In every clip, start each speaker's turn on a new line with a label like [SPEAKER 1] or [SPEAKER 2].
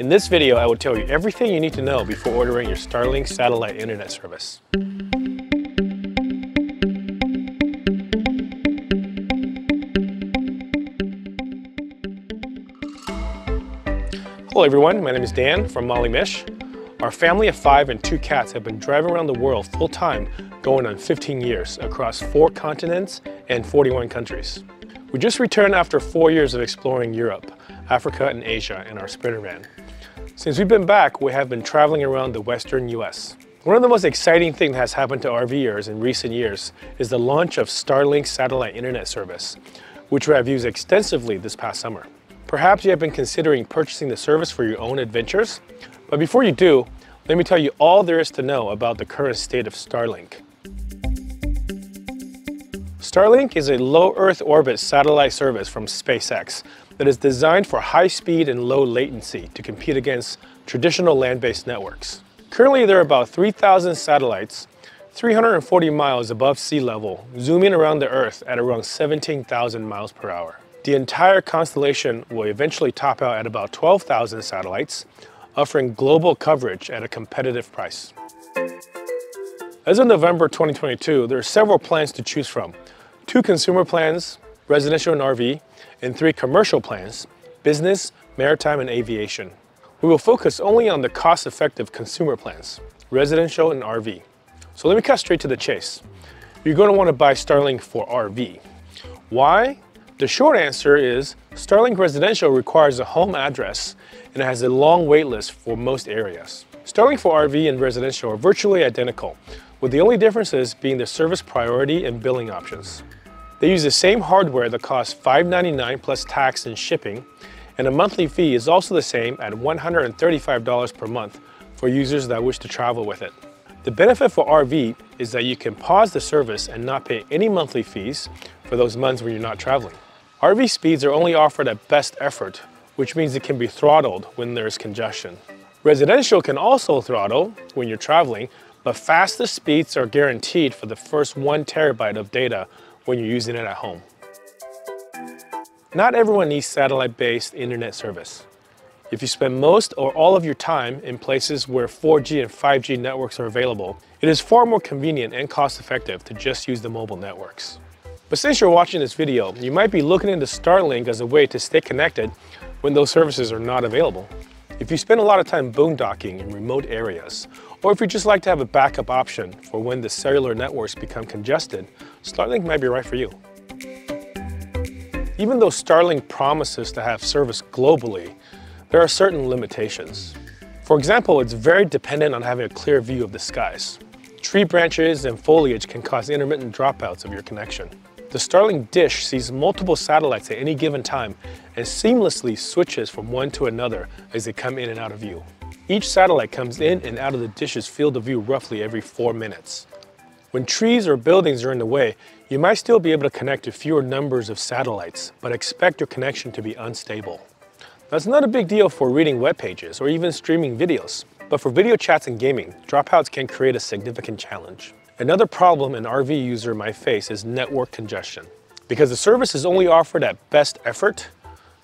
[SPEAKER 1] In this video, I will tell you everything you need to know before ordering your Starlink satellite internet service. Hello everyone, my name is Dan from Molly Mish. Our family of 5 and 2 cats have been driving around the world full-time, going on 15 years across 4 continents and 41 countries. We just returned after 4 years of exploring Europe, Africa, and Asia in our Sprinter van. Since we've been back, we have been traveling around the Western US. One of the most exciting things that has happened to RVers in recent years is the launch of Starlink satellite internet service, which we have used extensively this past summer. Perhaps you have been considering purchasing the service for your own adventures, but before you do, let me tell you all there is to know about the current state of Starlink. Starlink is a low Earth orbit satellite service from SpaceX that is designed for high speed and low latency to compete against traditional land-based networks. Currently, there are about 3,000 satellites 340 miles above sea level, zooming around the Earth at around 17,000 miles per hour. The entire constellation will eventually top out at about 12,000 satellites, offering global coverage at a competitive price. As of November 2022, there are several plans to choose from. 2 consumer plans, residential and RV, and 3 commercial plans, business, maritime, and aviation. We will focus only on the cost-effective consumer plans, residential and RV. So let me cut straight to the chase. You're going to want to buy Starlink for RV. Why? The short answer is Starlink Residential requires a home address and it has a long wait list for most areas. Starlink for RV and residential are virtually identical, with the only differences being the service priority and billing options. They use the same hardware that costs $599 plus tax and shipping, and a monthly fee is also the same at $135 per month for users that wish to travel with it. The benefit for RV is that you can pause the service and not pay any monthly fees for those months when you're not traveling. RV speeds are only offered at best effort, which means it can be throttled when there's congestion. Residential can also throttle when you're traveling, but fastest speeds are guaranteed for the first 1 terabyte of data when you're using it at home. Not everyone needs satellite-based internet service. If you spend most or all of your time in places where 4G and 5G networks are available, it is far more convenient and cost-effective to just use the mobile networks. But since you're watching this video, you might be looking into Starlink as a way to stay connected when those services are not available. If you spend a lot of time boondocking in remote areas, or if you just like to have a backup option for when the cellular networks become congested, Starlink might be right for you. Even though Starlink promises to have service globally, there are certain limitations. For example, it's very dependent on having a clear view of the skies. Tree branches and foliage can cause intermittent dropouts of your connection. The Starlink dish sees multiple satellites at any given time and seamlessly switches from one to another as they come in and out of view. Each satellite comes in and out of the dish's field of view roughly every 4 minutes. When trees or buildings are in the way, you might still be able to connect to fewer numbers of satellites, but expect your connection to be unstable. That's not a big deal for reading web pages or even streaming videos, but for video chats and gaming, dropouts can create a significant challenge. Another problem an RV user might face is network congestion. Because the service is only offered at best effort,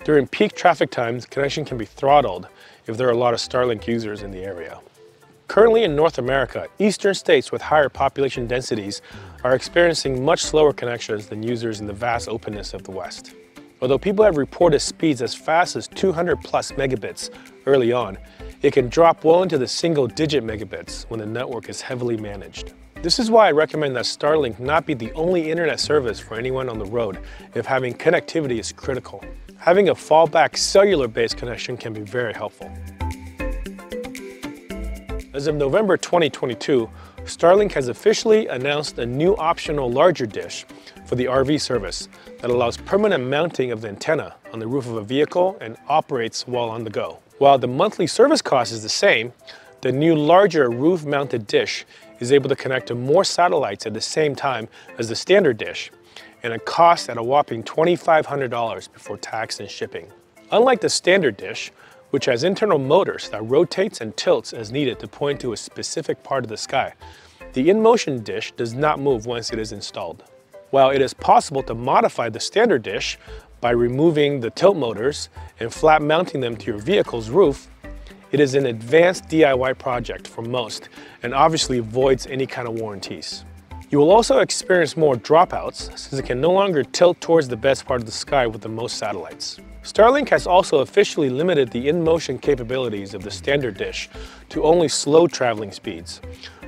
[SPEAKER 1] during peak traffic times, connection can be throttled if there are a lot of Starlink users in the area. Currently in North America, eastern states with higher population densities are experiencing much slower connections than users in the vast openness of the West. Although people have reported speeds as fast as 200 plus megabits early on, it can drop well into the single-digit megabits when the network is heavily managed. This is why I recommend that Starlink not be the only internet service for anyone on the road if having connectivity is critical. Having a fallback cellular-based connection can be very helpful. As of November 2022, Starlink has officially announced a new optional larger dish for the RV service that allows permanent mounting of the antenna on the roof of a vehicle and operates while on the go. While the monthly service cost is the same, the new larger roof-mounted dish is able to connect to more satellites at the same time as the standard dish, and it costs at a whopping $2,500 before tax and shipping. Unlike the standard dish, which has internal motors that rotates and tilts as needed to point to a specific part of the sky, the in-motion dish does not move once it is installed. While it is possible to modify the standard dish by removing the tilt motors and flat mounting them to your vehicle's roof, It is an advanced DIY project for most and obviously voids any kind of warranties. You will also experience more dropouts since it can no longer tilt towards the best part of the sky with the most satellites. Starlink has also officially limited the in-motion capabilities of the standard dish to only slow traveling speeds.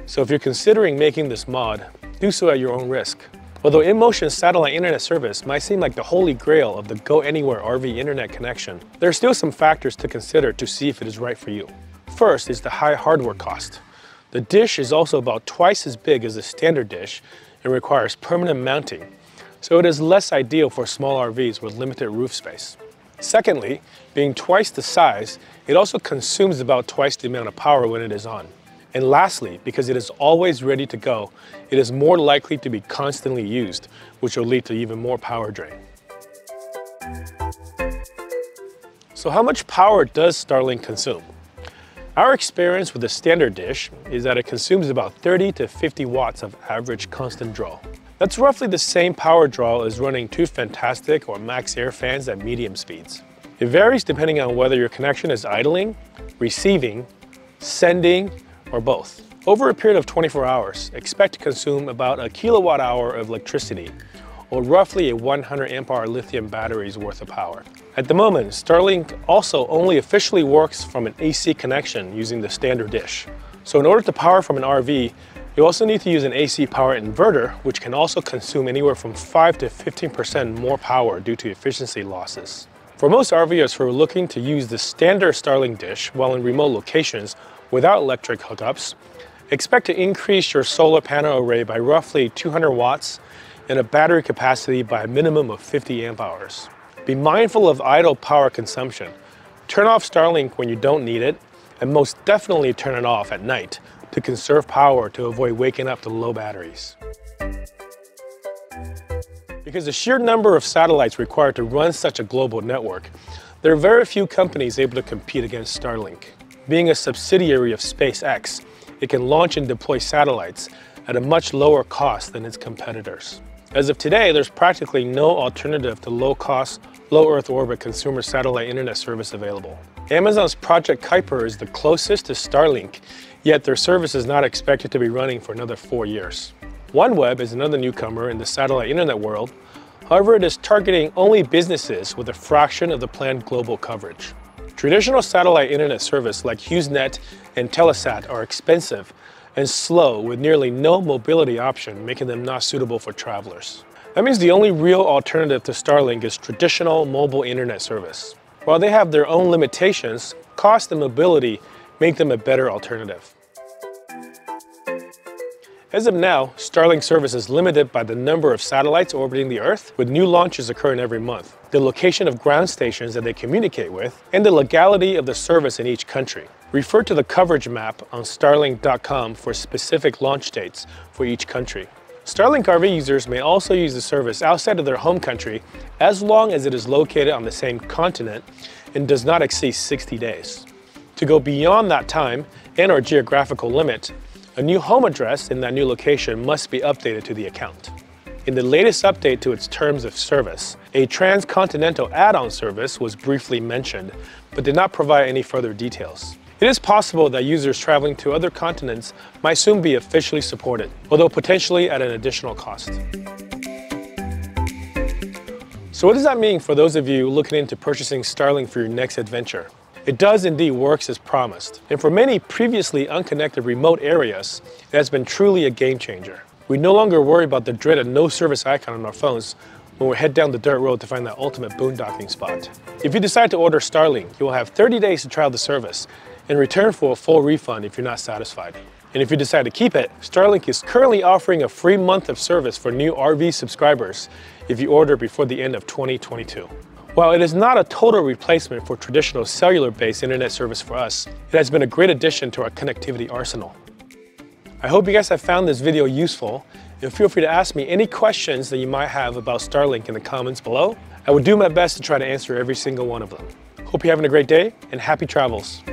[SPEAKER 1] So if you're considering making this mod, do so at your own risk. Although in-motion satellite internet service might seem like the holy grail of the Go Anywhere RV internet connection, there are still some factors to consider to see if it is right for you. First is the high hardware cost. The dish is also about twice as big as the standard dish and requires permanent mounting, so it is less ideal for small RVs with limited roof space. Secondly, being twice the size, it also consumes about twice the amount of power when it is on. And lastly, because it is always ready to go, it is more likely to be constantly used, which will lead to even more power drain. So how much power does Starlink consume? Our experience with the standard dish is that it consumes about 30 to 50 watts of average constant draw. That's roughly the same power draw as running 2 Fantastic or Max Air fans at medium speeds. It varies depending on whether your connection is idling, receiving, sending, or both. Over a period of 24 hours, expect to consume about a kilowatt hour of electricity, or roughly a 100 amp hour lithium battery's worth of power. At the moment, Starlink also only officially works from an AC connection using the standard dish. So in order to power from an RV, you also need to use an AC power inverter, which can also consume anywhere from 5 to 15% more power due to efficiency losses. For most RVers who are looking to use the standard Starlink dish while in remote locations without electric hookups, expect to increase your solar panel array by roughly 200 watts and a battery capacity by a minimum of 50 amp hours. Be mindful of idle power consumption. Turn off Starlink when you don't need it, and most definitely turn it off at night to conserve power to avoid waking up to low batteries. Because the sheer number of satellites required to run such a global network, there are very few companies able to compete against Starlink. Being a subsidiary of SpaceX, it can launch and deploy satellites at a much lower cost than its competitors. As of today, there's practically no alternative to low-cost, low-Earth orbit consumer satellite internet service available. Amazon's Project Kuiper is the closest to Starlink, yet their service is not expected to be running for another 4 years. OneWeb is another newcomer in the satellite internet world. However, it is targeting only businesses with a fraction of the planned global coverage. Traditional satellite internet service like HughesNet and Telesat are expensive and slow with nearly no mobility option, making them not suitable for travelers. That means the only real alternative to Starlink is traditional mobile internet service. While they have their own limitations, cost and mobility make them a better alternative. As of now, Starlink service is limited by the number of satellites orbiting the Earth, with new launches occurring every month, the location of ground stations that they communicate with, and the legality of the service in each country. Refer to the coverage map on starlink.com for specific launch dates for each country. Starlink RV users may also use the service outside of their home country as long as it is located on the same continent and does not exceed 60 days. To go beyond that time and/or geographical limit, a new home address in that new location must be updated to the account. In the latest update to its terms of service, a transcontinental add-on service was briefly mentioned, but did not provide any further details. It is possible that users traveling to other continents might soon be officially supported, although potentially at an additional cost. So what does that mean for those of you looking into purchasing Starlink for your next adventure? It does indeed work as promised, and for many previously unconnected remote areas, it has been truly a game changer. We no longer worry about the dreaded no service icon on our phones when we head down the dirt road to find that ultimate boondocking spot. If you decide to order Starlink, you will have 30 days to trial the service in return for a full refund if you're not satisfied. And if you decide to keep it, Starlink is currently offering a free month of service for new RV subscribers if you order before the end of 2022. While it is not a total replacement for traditional cellular-based internet service for us, it has been a great addition to our connectivity arsenal. I hope you guys have found this video useful, and feel free to ask me any questions that you might have about Starlink in the comments below. I will do my best to try to answer every single one of them. Hope you're having a great day, and happy travels.